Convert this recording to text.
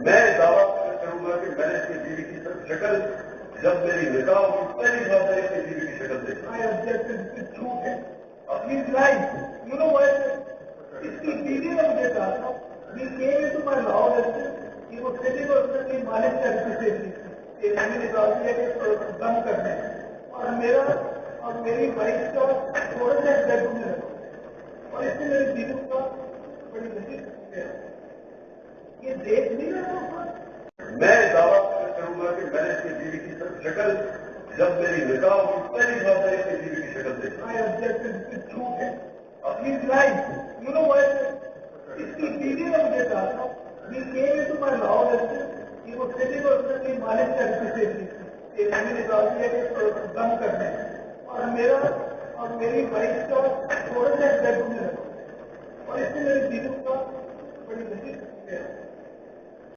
میں دعویٰ کروں گا کہ میں نے اس کی بیوی کی شکل جب میری نکاح ہوئی پہلی بار میں اس کی بیوی کی شکل دیکھی. جھوٹ ہے اپنی لائف یو نو وائی اس کی بیوی نے مجھے کہا تھا وی کیم انٹو مائی لاؤ کہ وہ سٹنگ اور اپنی مالک کا کہ میں نے کہا دیا کہ دم کرنے اور میرا اور میری وائف کا تھوڑا سا بیڈ روم میں رکھا اور اس سے میری بیوی کا بڑی بچی یہ دیکھ نہیں رہا. میں دعویٰ کروں گا کہ میں نے اس کی بیوی کی شکل جب میری نکاح ہوئی پہلی بار میں اس کی بیوی کی شکل دیکھی. جھوٹ ہے اپنی لائف یو نو وائی اس کی بیوی نے مجھے کہا تھا وی کیم انٹو مائی لاؤ کہ وہ سٹنگ اور اپنی مالک کا کہ میں نے کہا دیا کہ دم کرنے اور میرا اور میری وائف کا تھوڑا سا بیڈ روم میں رکھا اور اس سے میری بیوی کا بڑی بچی